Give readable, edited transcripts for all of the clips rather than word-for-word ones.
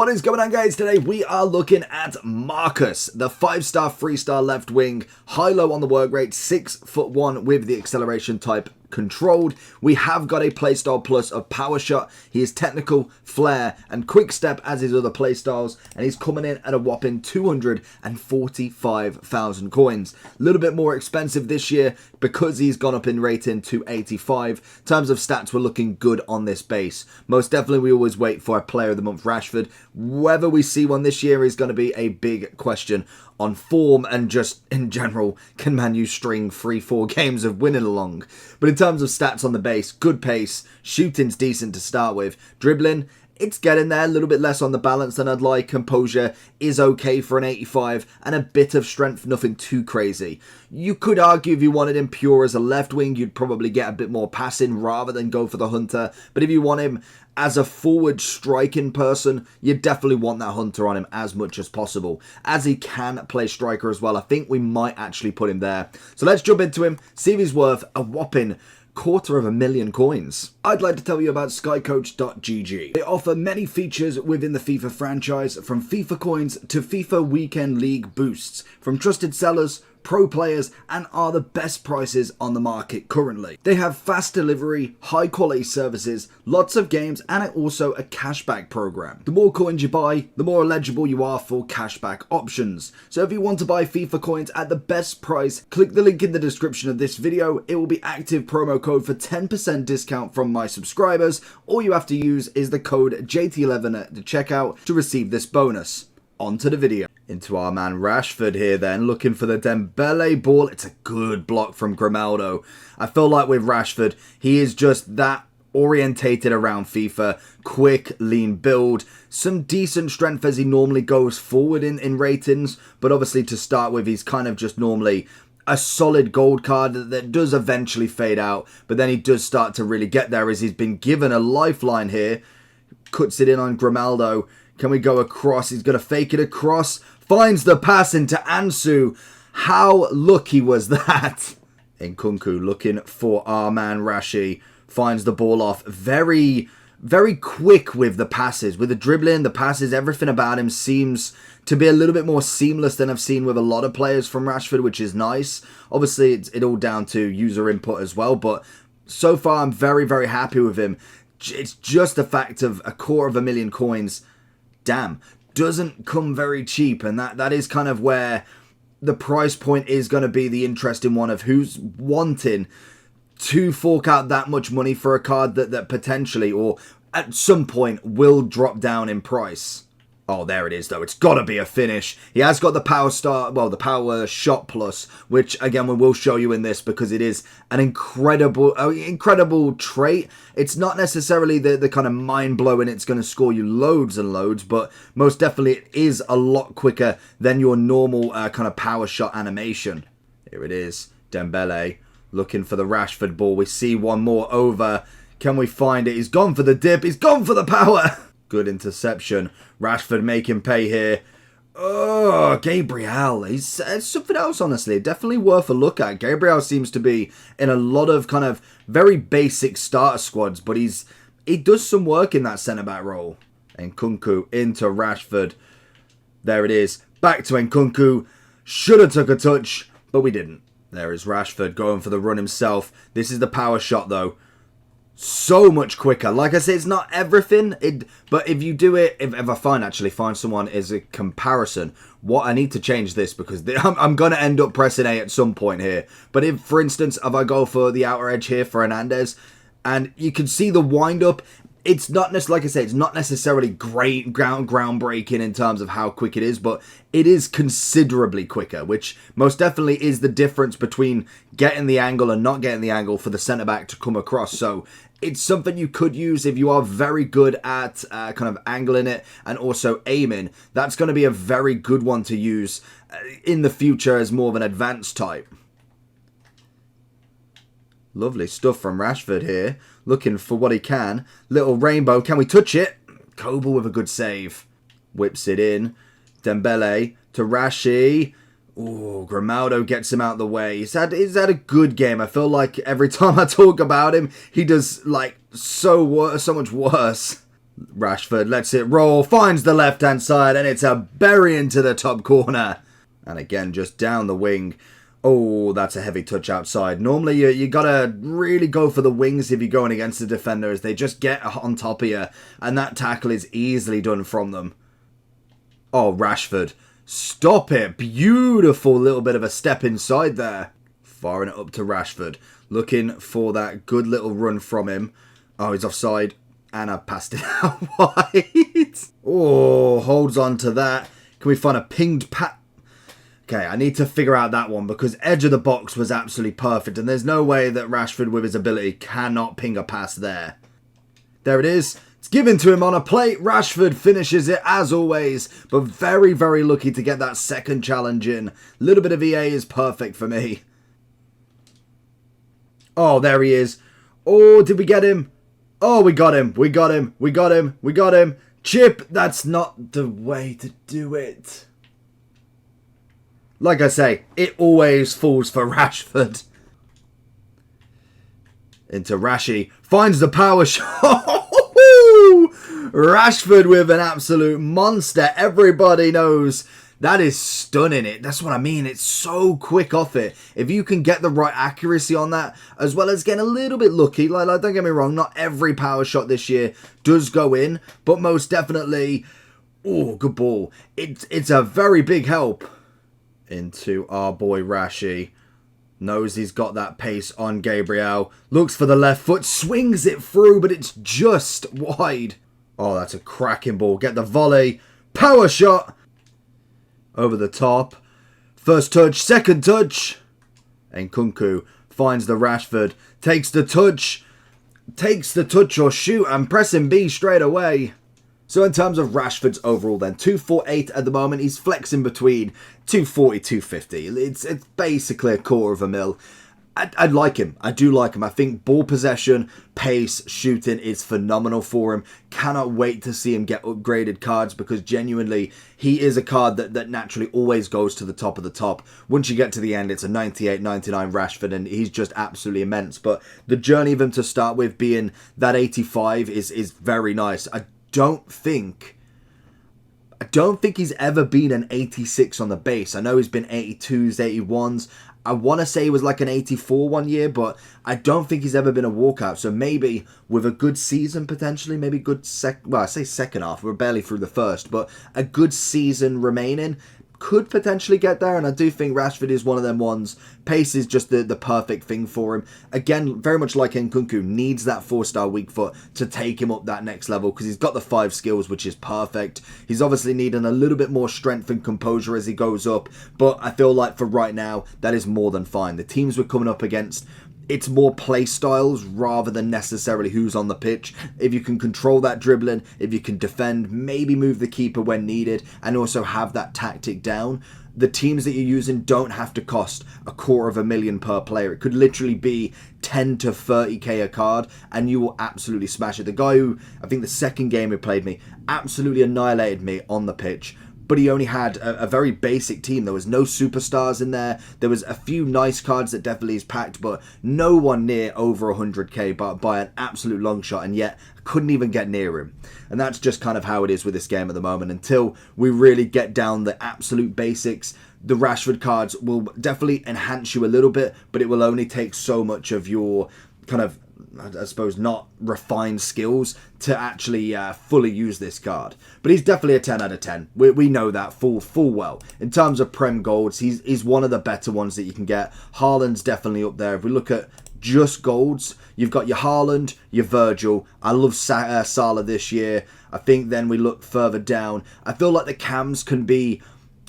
What is going on, guys? Today we are looking at Marcus, the 5-star, 3-star left wing, high-low on the work rate, 6'1" with the acceleration type controlled. We have got a playstyle plus of power shot. He is technical, flair, and quick step as his other playstyles, and he's coming in at a whopping 245,000 coins. A little bit more expensive this year because he's gone up in rating to 85. In terms of stats, we're looking good on this base. Most definitely, we always wait for a player of the month, Rashford. Whether we see one this year is going to be a big question on form and just in general, can Man U string 3-4 games of winning along? But in terms of stats on the base, good pace, shooting's decent to start with, dribbling, it's getting there, a little bit less on the balance than I'd like, composure is okay for an 85, and a bit of strength, nothing too crazy. You could argue if you wanted him pure as a left wing, you'd probably get a bit more passing rather than go for the Hunter, but if you want him as a forward striking person, you definitely want that Hunter on him as much as possible. As he can play striker as well, I think we might actually put him there. So let's jump into him, see if he's worth a whopping 250,000 coins. I'd like to tell you about skycoach.gg. They offer many features within the FIFA franchise, from FIFA coins to FIFA weekend league boosts, from trusted sellers, pro players, and are the best prices on the market currently. They have fast delivery, high quality services, lots of games, and also a cashback program. The more coins you buy, the more eligible you are for cashback options. So if you want to buy FIFA coins at the best price, click the link in the description of this video. It will be active promo code for 10% discount from my subscribers. All you have to use is the code JT11 at the checkout to receive this bonus. On to the video. Into our man Rashford here then, looking for the Dembele ball. It's a good block from Grimaldo. I feel like with Rashford, he is just that orientated around FIFA. Quick, lean build. Some decent strength as he normally goes forward in ratings. But obviously to start with, he's kind of just normally a solid gold card that does eventually fade out. But then he does start to really get there as he's been given a lifeline here. Cuts it in on Grimaldo. Can we go across? He's going to fake it across. Finds the pass into Ansu. How lucky was that? Enquiries looking for our man Rashi. Finds the ball off. Very, very quick with the passes. With the dribbling, the passes, everything about him seems to be a little bit more seamless than I've seen with a lot of players from Rashford, which is nice. Obviously, it's all down to user input as well. But so far, I'm very, very happy with him. It's just the fact of 250,000 coins. Damn, doesn't come very cheap, and that is kind of where the price point is going to be the interesting one of who's wanting to fork out that much money for a card that potentially or at some point will drop down in price. Oh, there it is, though. It's got to be a finish. He has got the power the power shot plus, which, again, we will show you in this because it is an incredible trait. It's not necessarily the kind of mind-blowing it's going to score you loads and loads, but most definitely it is a lot quicker than your normal kind of power shot animation. Here it is. Dembele looking for the Rashford ball. We see one more over. Can we find it? He's gone for the dip. He's gone for the power. Good interception. Rashford making pay here. Oh, Gabriel. He's something else, honestly. Definitely worth a look at. Gabriel seems to be in a lot of kind of very basic starter squads, but he does some work in that centre-back role. Enquiries into Rashford. There it is. Back to Enquiries. Should have took a touch, but we didn't. There is Rashford going for the run himself. This is the power shot, though. So much quicker. Like I say, it's not everything, but if you do it, if I find someone as a comparison, what I need to change this because I'm going to end up pressing A at some point here. But if, for instance, if I go for the outer edge here for Hernandez, and you can see the wind up, it's not necessarily, like I say, it's not necessarily great groundbreaking in terms of how quick it is, but it is considerably quicker, which most definitely is the difference between getting the angle and not getting the angle for the centre-back to come across. So it's something you could use if you are very good at kind of angling it and also aiming. That's going to be a very good one to use in the future as more of an advanced type. Lovely stuff from Rashford here. Looking for what he can. Little rainbow. Can we touch it? Koble with a good save. Whips it in. Dembele to Rashi. Oh, Grimaldo gets him out of the way. He's had a good game. I feel like every time I talk about him, he does like so much worse. Rashford lets it roll, finds the left-hand side, and it's a bury into the top corner. And again, just down the wing. Oh, that's a heavy touch outside. Normally, you gotta really go for the wings if you're going against the defenders. They just get on top of you, and that tackle is easily done from them. Oh, Rashford. Stop it. Beautiful little bit of a step inside there. Firing it up to Rashford. Looking for that good little run from him. Oh, he's offside. And I passed it out wide. Oh, holds on to that. Can we find a pinged pat? Okay, I need to figure out that one because edge of the box was absolutely perfect. And there's no way that Rashford, with his ability, cannot ping a pass there. There it is. It's given to him on a plate. Rashford finishes it as always. But very, very lucky to get that second challenge in. A little bit of EA is perfect for me. Oh, there he is. Oh, did we get him? Oh, we got him. We got him. We got him. We got him. Chip, that's not the way to do it. Like I say, it always falls for Rashford. Into Rashi. Finds the power shot. Rashford with an absolute monster. Everybody knows that is stunning. That's what I mean. It's so quick off it. If you can get the right accuracy on that, as well as getting a little bit lucky. Like don't get me wrong, not every power shot this year does go in, but most definitely, oh, good ball. It's a very big help. Into our boy Rashi. Knows he's got that pace on Gabriel. Looks for the left foot. Swings it through, but it's just wide. Oh, that's a cracking ball. Get the volley. Power shot. Over the top. First touch. Second touch. And Nkunku finds the Rashford. Takes the touch. Takes the touch or shoot. And pressing B straight away. So in terms of Rashford's overall then, 248 at the moment. He's flexing between 240, 250. It's basically a quarter of a mil. I like him. I do like him. I think ball possession, pace, shooting is phenomenal for him. Cannot wait to see him get upgraded cards because genuinely he is a card that naturally always goes to the top of the top. Once you get to the end, it's a 98, 99 Rashford and he's just absolutely immense. But the journey of him to start with being that 85 is very nice. I don't think he's ever been an 86 on the base. I know he's been 82s, 81s. I want to say he was like an 84 one year, but I don't think he's ever been a walkout. So maybe with a good season, potentially, maybe good I say second half. We're barely through the first, but a good season remaining could potentially get there. And I do think Rashford is one of them ones. Pace is just the perfect thing for him. Again, very much like Nkunku, needs that 4-star weak foot to take him up that next level because he's got the 5 skills, which is perfect. He's obviously needing a little bit more strength and composure as he goes up, but I feel like for right now, that is more than fine. The teams we're coming up against, it's more play styles rather than necessarily who's on the pitch. If you can control that dribbling, if you can defend, maybe move the keeper when needed, and also have that tactic down, the teams that you're using don't have to cost $250,000 per player. It could literally be 10 to 30k a card, and you will absolutely smash it. The guy who, I think the second game he played me, absolutely annihilated me on the pitch. But he only had a very basic team. There was no superstars in there. There was a few nice cards that definitely is packed, but no one near over 100k by an absolute long shot, and yet I couldn't even get near him. And that's just kind of how it is with this game at the moment. Until we really get down the absolute basics, the Rashford cards will definitely enhance you a little bit, but it will only take so much of your kind of, I suppose, not refined skills to actually fully use this card. But he's definitely a 10 out of 10. We know that full well. In terms of Prem Golds, he's one of the better ones that you can get. Haaland's definitely up there. If we look at just golds, you've got your Haaland, your Virgil. I love Salah this year. I think then we look further down. I feel like the cams can be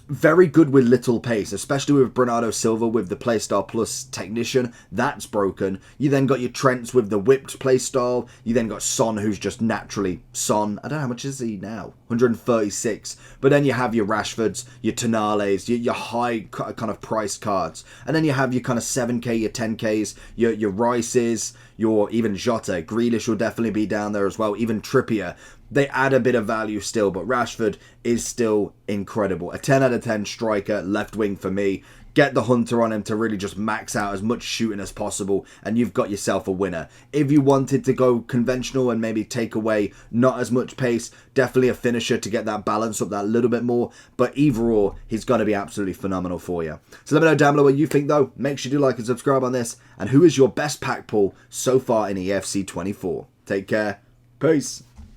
very good with little pace, especially with Bernardo Silva with the Playstyle Plus Technician. That's broken. You then got your Trents with the whipped playstyle. You then got Son, who's just naturally Son. I don't know how much is he now. 136. But then you have your Rashfords, your Tonales, your high kind of price cards. And then you have your kind of 7k, your 10ks, your Rices, your even Jota. Grealish will definitely be down there as well. Even Trippier. they add a bit of value still, but Rashford is still incredible. A 10 out of 10 striker, left wing for me. Get the Hunter on him to really just max out as much shooting as possible, and you've got yourself a winner. If you wanted to go conventional and maybe take away not as much pace, definitely a finisher to get that balance up that little bit more, but either or, he's going to be absolutely phenomenal for you. So let me know down below what you think though. Make sure you do like and subscribe on this, and who is your best pack pull so far in EFC 24. Take care. Peace.